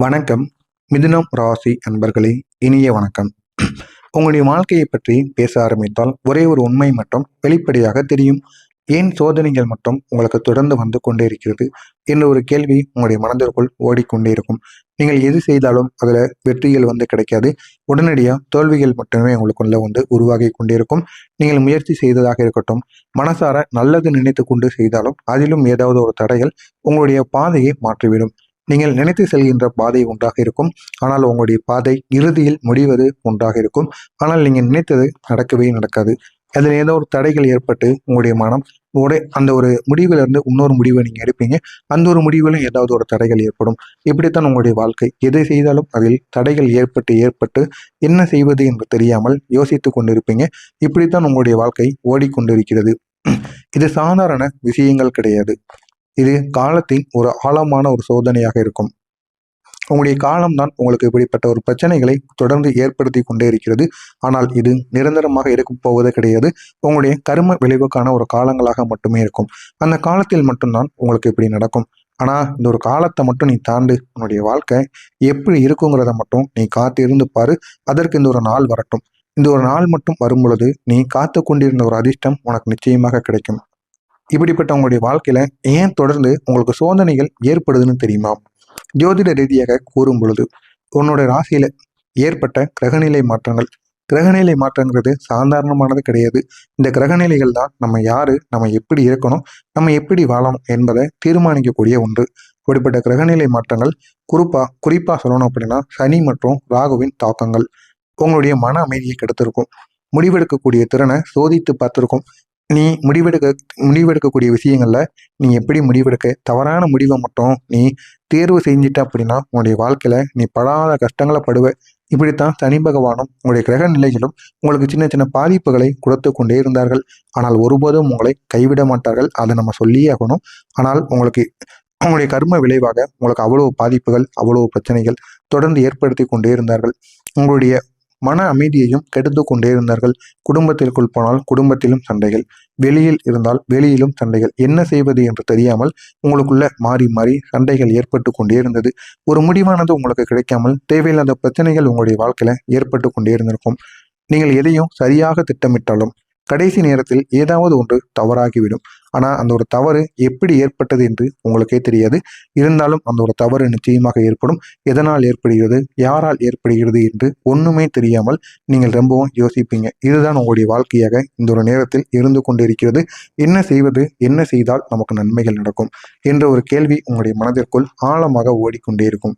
வணக்கம். மிதுனம் ராசி அன்பர்களே, இனிய வணக்கம். உங்களுடைய வாழ்க்கையை பற்றி பேச ஆரம்பித்தால் ஒரே ஒரு உண்மை மட்டும் வெளிப்படையாக தெரியும். ஏன் சோதனைகள் மட்டும் உங்களுக்கு தொடர்ந்து வந்து கொண்டே இருக்கிறது என்ற ஒரு கேள்வி உங்களுடைய மனதிற்குள் ஓடிக்கொண்டே இருக்கும். நீங்கள் எது செய்தாலும் அதில் வெற்றிகள் வந்து கிடைக்காது. உடனடியாக தோல்விகள் மட்டுமே உங்களுக்குள்ள வந்து உருவாகி கொண்டே இருக்கும். நீங்கள் முயற்சி செய்ததாக இருக்கட்டும், மனசார நல்லது நினைத்து கொண்டு செய்தாலும் அதிலும் ஏதாவது ஒரு தடைகள் உங்களுடைய பாதையை மாற்றிவிடும். நீங்கள் நினைத்து செல்கின்ற பாதை ஒன்றாக இருக்கும், ஆனால் உங்களுடைய பாதை இறுதியில் முடிவது ஒன்றாக இருக்கும். ஆனால் நீங்கள் நினைத்தது நடக்கவே நடக்காது. அதில் ஏதோ ஒரு தடைகள் ஏற்பட்டு உங்களுடைய மனம் அந்த ஒரு முடிவிலிருந்து இன்னொரு முடிவை நீங்கள் எடுப்பீங்க. அந்த ஒரு முடிவிலும் ஏதாவது ஒரு தடைகள் ஏற்படும். இப்படித்தான் உங்களுடைய வாழ்க்கை. எதை செய்தாலும் அதில் தடைகள் ஏற்பட்டு ஏற்பட்டு என்ன செய்வது என்று தெரியாமல் யோசித்து கொண்டிருப்பீங்க. இப்படித்தான் உங்களுடைய வாழ்க்கை ஓடிக்கொண்டிருக்கிறது. இது சாதாரண விஷயங்கள் கிடையாது. இது காலத்தின் ஒரு ஆழமான ஒரு சோதனையாக இருக்கும். உங்களுடைய காலம்தான் உங்களுக்கு இப்படிப்பட்ட ஒரு பிரச்சனைகளை தொடர்ந்து ஏற்படுத்தி கொண்டே இருக்கிறது. ஆனால் இது நிரந்தரமாக இருக்கும் போவது கிடையாது. உங்களுடைய கர்ம விளைவுக்கான ஒரு காலங்களாக மட்டுமே இருக்கும். அந்த காலத்தில் மட்டும்தான் உங்களுக்கு இப்படி நடக்கும். ஆனால் இந்த ஒரு காலத்தை மட்டும் நீ தாண்டு உன்னுடைய வாழ்க்கை எப்படி இருக்குங்கிறத மட்டும் நீ காத்து இருந்து பாரு. அதற்கு இந்த ஒரு நாள் வரட்டும். இந்த ஒரு நாள் மட்டும் வரும் பொழுது நீ காத்து கொண்டிருந்த ஒரு அதிர்ஷ்டம் உனக்கு நிச்சயமாக கிடைக்கும். இப்படிப்பட்ட உங்களுடைய வாழ்க்கையில ஏன் தொடர்ந்து உங்களுக்கு சோதனைகள் ஏற்படுதுன்னு தெரியுமா? ஜோதிட ரீதியாக கூறும் பொழுது உன்னோட ராசியில ஏற்பட்ட கிரகநிலை மாற்றங்கள். கிரகநிலை மாற்றங்கிறது சாதாரணமானது கிடையாது. இந்த கிரகநிலைகள் தான் நம்ம யாரு, நம்ம எப்படி இருக்கணும், நம்ம எப்படி வாழணும் என்பதை தீர்மானிக்கக்கூடிய ஒன்று. இப்படிப்பட்ட கிரகநிலை மாற்றங்கள் குறிப்பா சொல்லணும் அப்படின்னா சனி மற்றும் ராகுவின் தாக்கங்கள் உங்களுடைய மன அமைதியை கெடுத்திருக்கும். முடிவெடுக்கக்கூடிய திறனை சோதித்து பார்த்திருக்கும். நீ முடிவெடுக்கக்கூடிய விஷயங்கள்ல நீ எப்படி முடிவெடுக்க தவறான முடிவை மட்டும் நீ தேர்வு செஞ்சிட்ட அப்படின்னா உன்னுடைய வாழ்க்கையில நீ படாத கஷ்டங்களை படுவ. இப்படித்தான் சனி பகவானும் உங்களுடைய கிரக நிலைகளும் உங்களுக்கு சின்ன சின்ன பாதிப்புகளை கொடுத்து கொண்டே இருந்தார்கள். ஆனால் ஒருபோதும் உங்களை கைவிட மாட்டார்கள். அதை நம்ம சொல்லியே ஆகணும். ஆனால் உங்களுடைய கர்ம விளைவாக உங்களுக்கு அவ்வளவு பாதிப்புகள், அவ்வளவு பிரச்சனைகள் தொடர்ந்து ஏற்படுத்தி கொண்டே இருந்தார்கள். உங்களுடைய மன அமைதியையும் கெடுத்து கொண்டே இருந்தார்கள். குடும்பத்திற்குள் போனால் குடும்பத்திலும் சண்டைகள், வெளியில் இருந்தால் வெளியிலும் சண்டைகள். என்ன செய்வது என்று தெரியாமல் உங்களுக்குள்ள மாறி மாறி சண்டைகள் ஏற்பட்டு கொண்டே இருந்தது. ஒரு முடிவானது உங்களுக்கு கிடைக்காமல் தேவையில்லாத பிரச்சனைகள் உங்களுடைய வாழ்க்கையில ஏற்பட்டு கொண்டே இருந்திருக்கும். நீங்கள் எதையும் சரியாக திட்டமிட்டாலும் கடைசி நேரத்தில் ஏதாவது ஒன்று தவறாகிவிடும். ஆனால் அந்த ஒரு தவறு எப்படி ஏற்பட்டது என்று உங்களுக்கே தெரியாது. இருந்தாலும் அந்த ஒரு தவறு நிச்சயமாக ஏற்படும். எதனால் ஏற்படுகிறது, யாரால் ஏற்படுகிறது என்று ஒன்றுமே தெரியாமல் நீங்கள் ரொம்பவும் யோசிப்பீங்க. இதுதான் உங்களுடைய வாழ்க்கையாக இந்த ஒரு நேரத்தில் இருந்து கொண்டிருக்கிறது. என்ன செய்வது, என்ன செய்தால் நமக்கு நன்மைகள் நடக்கும் என்ற ஒரு கேள்வி உங்களுடைய மனதிற்குள் ஆழமாக ஓடிக்கொண்டே இருக்கும்.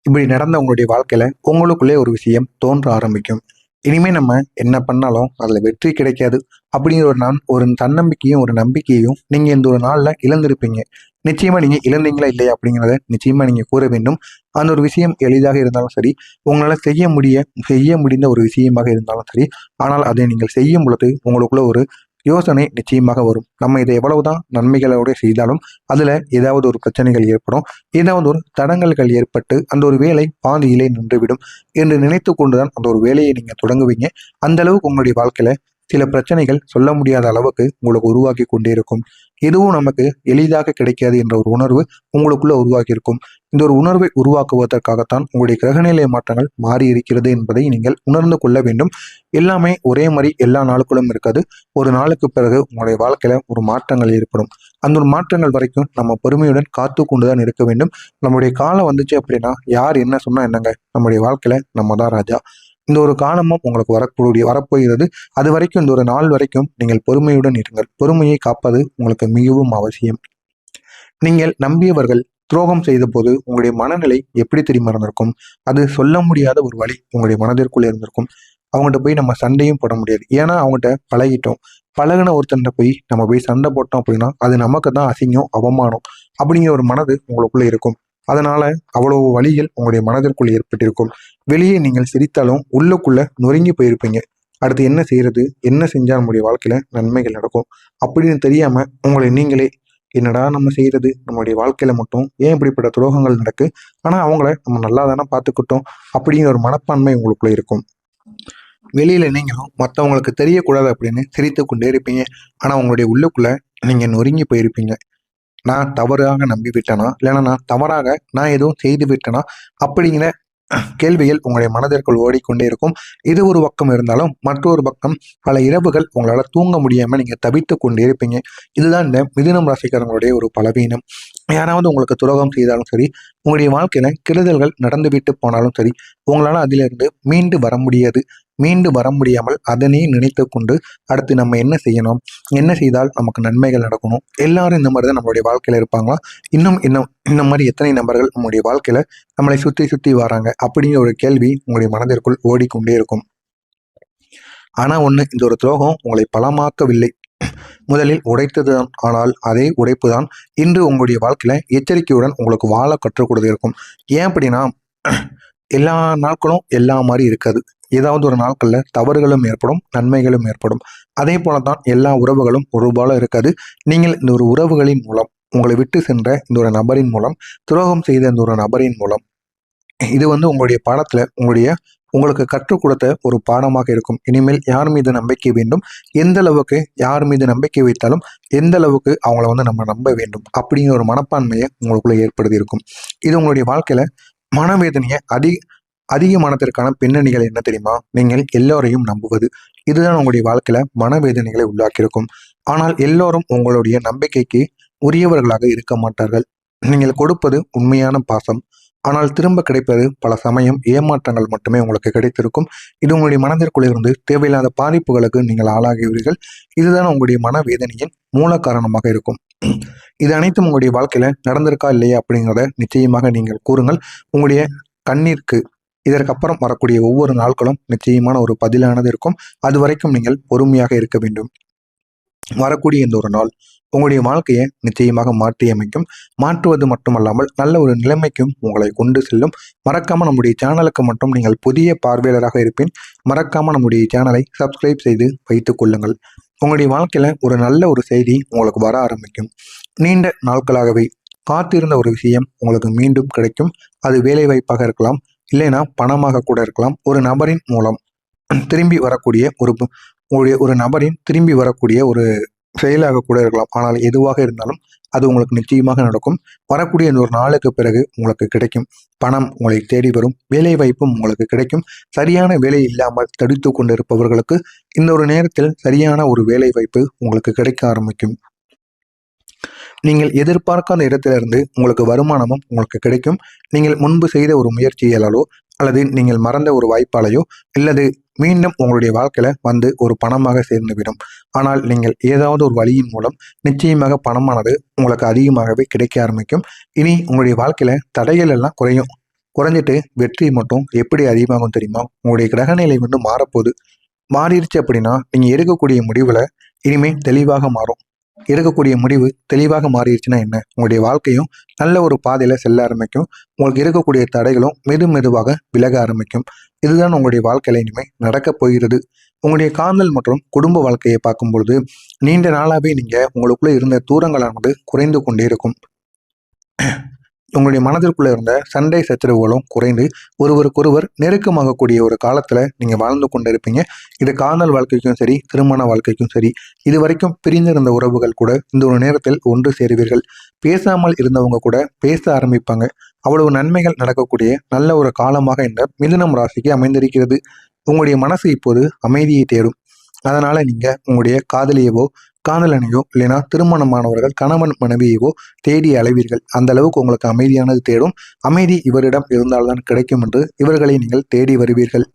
இப்படி நடந்த உங்களுடைய வாழ்க்கையில உங்களுக்குள்ளே ஒரு விஷயம் தோன்ற ஆரம்பிக்கும். இனிமே நம்ம என்ன பண்ணாலும் அதுல வெற்றி கிடைக்காது அப்படிங்கிற ஒரு தன்னம்பிக்கையும் ஒரு நம்பிக்கையையும் நீங்க இந்த ஒரு நாள்ல இழந்திருப்பீங்க. நிச்சயமா நீங்க இழந்தீங்களா இல்லையா அப்படிங்கிறத நிச்சயமா நீங்க கூற வேண்டும். அந்த ஒரு விஷயம் எளிதாக இருந்தாலும் சரி, உங்களால செய்ய முடிந்த ஒரு விஷயமாக இருந்தாலும் சரி, ஆனால் அதை நீங்கள் செய்யும் பொழுது உங்களுக்குள்ள ஒரு யோசனை நிச்சயமாக வரும். நம்ம இதை எவ்வளவுதான் நன்மைகளோட செய்தாலும் அதுல ஏதாவது ஒரு பிரச்சனைகள் ஏற்படும். ஏதாவது ஒரு தடங்கல்கள் ஏற்பட்டு அந்த ஒரு வேலை பாதியிலே நின்றுவிடும் என்று நினைத்து கொண்டுதான் அந்த ஒரு வேலையை நீங்க தொடங்குவீங்க. அந்த அளவுக்கு உங்களுடைய வாழ்க்கையில சில பிரச்சனைகள் சொல்ல முடியாத அளவுக்கு உங்களுக்கு உருவாக்கி கொண்டே இருக்கும். எதுவும் நமக்கு எளிதாக கிடைக்காது என்ற ஒரு உணர்வு உங்களுக்குள்ள உருவாகி இருக்கும். இந்த ஒரு உணர்வை உருவாக்குவதற்காகத்தான் உங்களுடைய கிரகநிலை மாற்றங்கள் மாறி இருக்கிறது என்பதை நீங்கள் உணர்ந்து கொள்ள வேண்டும். எல்லாமே ஒரே மாதிரி எல்லா நாளுக்குள்ளும் இருக்காது. ஒரு நாளுக்கு பிறகு உங்களுடைய வாழ்க்கையில ஒரு மாற்றங்கள் ஏற்படும். அந்த ஒரு மாற்றங்கள் வரைக்கும் நம்ம பொறுமையுடன் காத்து கொண்டுதான் இருக்க வேண்டும். நம்முடைய காலம் வந்துச்சு அப்படின்னா யார் என்ன சொன்னா என்னங்க, நம்முடைய வாழ்க்கையில நம்ம தான் ராஜா. இந்த ஒரு காலமும் உங்களுக்கு வரப்போகிறது. அது வரைக்கும் இந்த ஒரு நாள் வரைக்கும் நீங்கள் பொறுமையுடன் இருங்கள். பொறுமையை காப்பது உங்களுக்கு மிகவும் அவசியம். நீங்கள் நம்பியவர்கள் துரோகம் செய்த போது உங்களுடைய மனநிலை எப்படி தெரியுமா இருந்திருக்கும்? அது சொல்ல முடியாத ஒரு வழி உங்களுடைய மனதிற்குள்ளே இருந்திருக்கும். அவங்ககிட்ட போய் நம்ம சண்டையும் போட முடியாது. ஏன்னா அவங்ககிட்ட பழகிட்டோம். பழகின ஒருத்தன்ட்ட போய் நம்ம போய் சண்டை போட்டோம் அப்படின்னா அது நமக்கு தான் அசிங்கம், அவமானம் அப்படிங்கிற ஒரு மனது உங்களுக்குள்ள இருக்கும். அதனால அவ்வளவு வழிகள் உங்களுடைய மனதிற்குள் ஏற்பட்டிருக்கும். வெளியே நீங்கள் சிரித்தாலும் உள்ளுக்குள்ள நொறுங்கி போயிருப்பீங்க. அடுத்து என்ன செய்யறது, என்ன செஞ்சா நம்முடைய வாழ்க்கையில நன்மைகள் நடக்கும் அப்படின்னு தெரியாம உங்களை நீங்களே என்னடா நம்ம செய்யறது, நம்மளுடைய வாழ்க்கையில மட்டும் ஏன் இப்படிப்பட்ட துரோகங்கள் நடக்கு, ஆனா அவங்கள நம்ம நல்லா தானே பார்த்துக்கிட்டோம் அப்படிங்கிற ஒரு மனப்பான்மை உங்களுக்குள்ள இருக்கும். வெளியில நீங்களும் மற்றவங்களுக்கு தெரியக்கூடாது அப்படின்னு சிரித்து கொண்டே இருப்பீங்க. ஆனா உங்களுடைய உள்ளுக்குள்ள நீங்க நொறுங்கி போயிருப்பீங்க. நான் தவறாக நம்பி விட்டேனா, இல்லைன்னா நான் தவறாக நான் எதுவும் செய்து விட்டேனா அப்படிங்கிற கேள்விகள் உங்களுடைய மனதிற்குள் ஓடிக்கொண்டே இருக்கும். இது ஒரு பக்கம் இருந்தாலும் மற்றொரு பக்கம் பல இரவுகள் உங்களால தூங்க முடியாம நீங்க தவித்து கொண்டே இருப்பீங்க. இதுதான் இந்த மிதுனம் ராசிக்காரங்களுடைய ஒரு பலவீனம். யாராவது உங்களுக்கு துரோகம் செய்தாலும் சரி, உங்களுடைய வாழ்க்கையில கெடுதல்கள் நடந்துவிட்டு போனாலும் சரி, உங்களால அதிலிருந்து மீண்டு வர முடியாது. மீண்டு வர முடியாமல் அதனையே நினைத்து கொண்டு அடுத்து நம்ம என்ன செய்யணும், என்ன செய்தால் நமக்கு நன்மைகள் நடக்கணும், எல்லாரும் இந்த மாதிரி தான் நம்மளுடைய வாழ்க்கையில இருப்பாங்களா, இன்னும் இன்னும் இந்த மாதிரி எத்தனை நபர்கள் நம்முடைய வாழ்க்கையில நம்மளை சுத்தி சுத்தி வராங்க அப்படிங்கிற ஒரு கேள்வி உங்களுடைய மனதிற்குள் ஓடிக்கொண்டே இருக்கும். ஆனா ஒண்ணு, இந்த ஒரு துரோகம் உங்களை பலமாக்கவில்லை, முதலில் உடைத்தது தான். ஆனால் அதே உடைப்பு தான் இன்று உங்களுடைய வாழ்க்கையில எச்சரிக்கையுடன் உங்களுக்கு வாழ கற்றுக் கொடுத்து இருக்கும். ஏன் அப்படின்னா, எல்லா நாட்களும் எல்லா மாதிரி இருக்காது. ஏதாவது ஒரு நாட்கள்ல தவறுகளும் ஏற்படும், நன்மைகளும் ஏற்படும். அதே போலதான் எல்லா உறவுகளும் ஒரு போல இருக்காது. நீங்கள் இந்த ஒரு உறவுகளின் மூலம், உங்களை விட்டு சென்ற இந்த ஒரு நபரின் மூலம், துரோகம் செய்த இந்த ஒரு நபரின் மூலம், இது உங்களுடைய பாடத்துல உங்களுக்கு கற்றுக் கொடுத்த ஒரு பாடமாக இருக்கும். இனிமேல் யார் மீது நம்பிக்கை வேண்டும், எந்த அளவுக்கு யார் மீது நம்பிக்கை வைத்தாலும் எந்த அளவுக்கு அவங்கள நம்ம நம்ப வேண்டும் அப்படிங்கிற ஒரு மனப்பான்மையை உங்களுக்குள்ள ஏற்படுத்தி இருக்கும். இது உங்களுடைய வாழ்க்கையில மனவேதனையை அதிகமானதற்கான பின்னணிகள் என்ன தெரியுமா? நீங்கள் எல்லோரையும் நம்புவது. இதுதான் உங்களுடைய வாழ்க்கையில மனவேதனைகளை உண்டாக்கியிருக்கும். ஆனால் எல்லோரும் உங்களுடைய நம்பிக்கைக்கு உரியவர்களாக இருக்க மாட்டார்கள். நீங்கள் கொடுப்பது உண்மையான பாசம், ஆனால் திரும்ப கிடைப்பது பல சமயம் ஏமாற்றங்கள் மட்டுமே உங்களுக்கு கிடைத்திருக்கும். இது உங்களுடைய மனதிற்குள் இருந்து தேவையில்லாத பாதிப்புகளுக்கு நீங்கள் ஆளாகுவீர்கள். இதுதான் உங்களுடைய மனவேதனையின் மூல காரணமாக இருக்கும். இது அனைத்தும் உங்களுடைய வாழ்க்கையில நடந்திருக்கா இல்லையா அப்படிங்கிறத நிச்சயமாக நீங்கள் கூறுங்கள். உங்களுடைய கண்ணீருக்கு இதற்கப்புறம் வரக்கூடிய ஒவ்வொரு நாட்களும் நிச்சயமான ஒரு பதிலானது இருக்கும். அது வரைக்கும் நீங்கள் பொறுமையாக இருக்க வேண்டும். வரக்கூடிய இந்த ஒரு நாள் உங்களுடைய வாழ்க்கையை நிச்சயமாக மாற்றி அமைக்கும். மாற்றுவது மட்டுமல்லாமல் நல்ல ஒரு நிலைமைக்கும் உங்களை கொண்டு செல்லும். மறக்காம நம்முடைய சேனலுக்கு மட்டும் நீங்கள் புதிய பார்வையாளராக இருப்பேன். மறக்காம நம்முடைய சேனலை சப்ஸ்கிரைப் செய்து வைத்துக் கொள்ளுங்கள். உங்களுடைய வாழ்க்கையில ஒரு நல்ல ஒரு செய்தி உங்களுக்கு வர ஆரம்பிக்கும். நீண்ட நாட்களாகவே காத்திருந்த ஒரு விஷயம் உங்களுக்கு மீண்டும் கிடைக்கும். அது வேலை வாய்ப்பாக இருக்கலாம், இல்லைன்னா பணமாக கூட இருக்கலாம். ஒரு நபரின் மூலம் திரும்பி வரக்கூடிய ஒரு நபரின் திரும்பி வரக்கூடிய ஒரு செயலாக கூட இருக்கலாம். ஆனால் எதுவாக இருந்தாலும் அது உங்களுக்கு நிச்சயமாக நடக்கும். வரக்கூடிய இந்த ஒரு நாளுக்கு பிறகு உங்களுக்கு கிடைக்கும். பணம் உங்களை தேடி வரும். வேலை வாய்ப்பும் உங்களுக்கு கிடைக்கும். சரியான வேலை இல்லாமல் தடுத்து கொண்டிருப்பவர்களுக்கு இந்த ஒரு நேரத்தில் சரியான ஒரு வேலை வாய்ப்பு உங்களுக்கு கிடைக்க ஆரம்பிக்கும். நீங்கள் எதிர்பார்க்காத இடத்திலிருந்து உங்களுக்கு வருமானமும் உங்களுக்கு கிடைக்கும். நீங்கள் முன்பு செய்த ஒரு முயற்சியாலோ அல்லது நீங்கள் மறந்த ஒரு வாய்ப்பாலையோ அல்லது மீண்டும் உங்களுடைய வாழ்க்கையில ஒரு பணமாக சேர்ந்துவிடும். ஆனால் நீங்கள் ஏதாவது ஒரு வழியின் மூலம் நிச்சயமாக பணமானது உங்களுக்கு அதிகமாகவே கிடைக்க ஆரம்பிக்கும். இனி உங்களுடைய வாழ்க்கையில தடைகள் எல்லாம் குறைஞ்சிட்டு வெற்றி மட்டும் எப்படி அதிகமாகும் தெரியுமா? உங்களுடைய கிரகநிலை மாறப்போகுது. மாறிடுச்சு அப்படின்னா நீங்க எடுக்கக்கூடிய முடிவுல இனிமே தெளிவாக மாறும். எடுக்கக்கூடிய முடிவு தெளிவாக மாறிடுச்சுன்னா என்ன? உங்களுடைய வாழ்க்கையும் நல்ல ஒரு பாதையில செல்ல ஆரம்பிக்கும். உங்களுக்கு இருக்கக்கூடிய தடைகளும் மெதுவாக விலக ஆரம்பிக்கும். இதுதான் உங்களுடைய வாழ்க்கையில இனிமே நடக்கப் போகிறது. உங்களுடைய காதல் மற்றும் குடும்ப வாழ்க்கையை பார்க்கும் பொழுது நீண்ட நாளாவே நீங்க உங்களுக்குள்ள இருந்த தூரங்களானது குறைந்து கொண்டே இருக்கும். உங்களுடைய மனதிற்குள்ள இருந்த சண்டை சச்சரவுகளும் குறைந்து ஒருவருக்கொருவர் நெருக்கமாகக்கூடிய ஒரு காலத்துல நீங்க வாழ்ந்து கொண்டிருப்பீங்க. இது காதல் வாழ்க்கைக்கும் சரி, திருமண வாழ்க்கைக்கும் சரி. இது வரைக்கும் பிரிந்திருந்த உறவுகள் கூட இந்த ஒரு நேரத்தில் ஒன்று சேருவீர்கள். பேசாமல் இருந்தவங்க கூட பேச ஆரம்பிப்பாங்க. அவ்வளவு நன்மைகள் நடக்கக்கூடிய நல்ல ஒரு காலமாக இந்த மிதுனம் ராசிக்கு அமைந்திருக்கிறது. உங்களுடைய மனசு இப்போது அமைதியை தேடும். அதனால நீங்க உங்களுடைய காதலியவோ காதலனையோ இல்லைனா திருமணமானவர்கள் கணவன் மனைவியவோ தேடி அலைவீர்கள். அந்த அளவுக்கு உங்களுக்கு அமைதியானது தேடும். அமைதி இவரிடம் இருந்தால்தான் கிடைக்கும் என்று இவர்களை நீங்கள் தேடி வருவீர்கள்.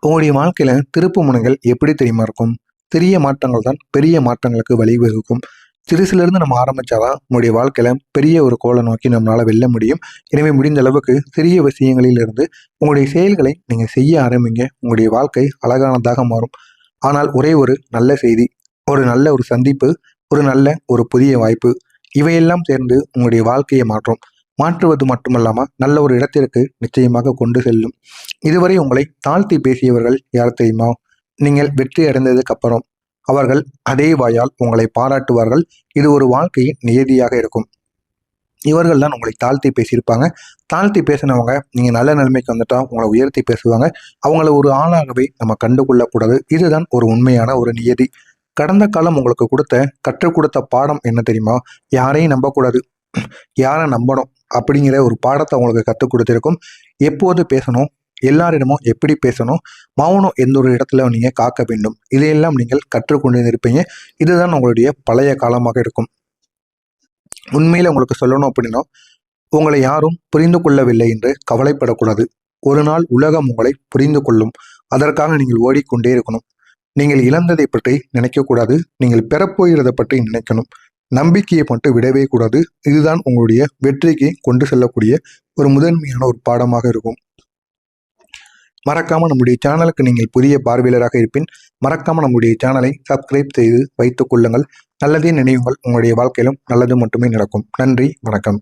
உங்களுடைய வாழ்க்கையில திருப்பு முனைகள் எப்படி தெரியுமா இருக்கும்? சிறிய மாற்றங்கள் தான் பெரிய மாற்றங்களுக்கு வழிவகுக்கும். சிறுசிலிருந்து நம்ம ஆரம்பிச்சாதான் உங்களுடைய வாழ்க்கையில பெரிய ஒரு கோலை நோக்கி நம்மளால வெல்ல முடியும். எனவே முடிந்த அளவுக்கு சிறிய விஷயங்களில் இருந்து உங்களுடைய செயல்களை நீங்க செய்ய ஆரம்பிங்க. உங்களுடைய வாழ்க்கை அழகானதாக மாறும். ஆனால் ஒரே ஒரு நல்ல செய்தி, ஒரு நல்ல ஒரு சந்திப்பு, ஒரு நல்ல ஒரு புதிய வாய்ப்பு, இவையெல்லாம் சேர்ந்து உங்களுடைய வாழ்க்கையை மாற்றுவது மட்டுமல்லாம நல்ல ஒரு இடத்திற்கு நிச்சயமாக கொண்டு செல்லும். இதுவரை உங்களை தாழ்த்தி பேசியவர்கள் யார் தெரியுமா? நீங்கள் வெற்றி அடைந்ததுக்கு அப்புறம் அவர்கள் அதே வாயால் உங்களை பாராட்டுவார்கள். இது ஒரு வாழ்க்கையின் நியதியாக இருக்கும். இவர்கள் தான் உங்களை தாழ்த்தி பேசியிருப்பாங்க. தாழ்த்தி பேசினவங்க நீங்க நல்ல நிலைமைக்கு வந்துட்டா உங்களை உயர்த்தி பேசுவாங்க. அவங்கள ஒரு ஆளாகவே நம்ம கண்டு கொள்ளக்கூடாது. இதுதான் ஒரு உண்மையான ஒரு நியதி. கடந்த காலம் உங்களுக்கு கற்றுக் கொடுத்த பாடம் என்ன தெரியுமா? யாரையும் நம்பக்கூடாது, யாரை நம்பணும் அப்படிங்கிற ஒரு பாடத்தை உங்களுக்கு கற்றுக் கொடுத்திருக்கும். எப்போது பேசணும், எல்லாரிடமும் எப்படி பேசணும், மௌனம் எந்த ஒரு இடத்துல நீங்கள் காக்க வேண்டும், இதையெல்லாம் நீங்கள் கற்றுக்கொண்டு இருப்பீங்க. இதுதான் உங்களுடைய பழைய காலமாக இருக்கும். உண்மையில் உங்களுக்கு சொல்லணும் அப்படின்னா, உங்களை யாரும் புரிந்து கொள்ளவில்லை என்று கவலைப்படக்கூடாது. ஒரு நாள் உலகம் உங்களை புரிந்து கொள்ளும். அதற்காக நீங்கள் ஓடிக்கொண்டே இருக்கணும். நீங்கள் இழந்ததை பற்றி நினைக்கக்கூடாது, நீங்கள் பெறப்போகிறதை பற்றி நினைக்கணும். நம்பிக்கையை மட்டும் விடவே கூடாது. இதுதான் உங்களுடைய வெற்றிக்கு கொண்டு செல்லக்கூடிய ஒரு முதன்மையான ஒரு பாடமாக இருக்கும். மறக்காம நம்முடைய சேனலுக்கு நீங்கள் புதிய பார்வையாளராக இருப்பின் மறக்காம நம்முடைய சேனலை சப்ஸ்கிரைப் செய்து வைத்துக் கொள்ளுங்கள். நல்லதே நினைவுங்கள். உங்களுடைய வாழ்க்கையிலும் நல்லது மட்டுமே நடக்கும். நன்றி, வணக்கம்.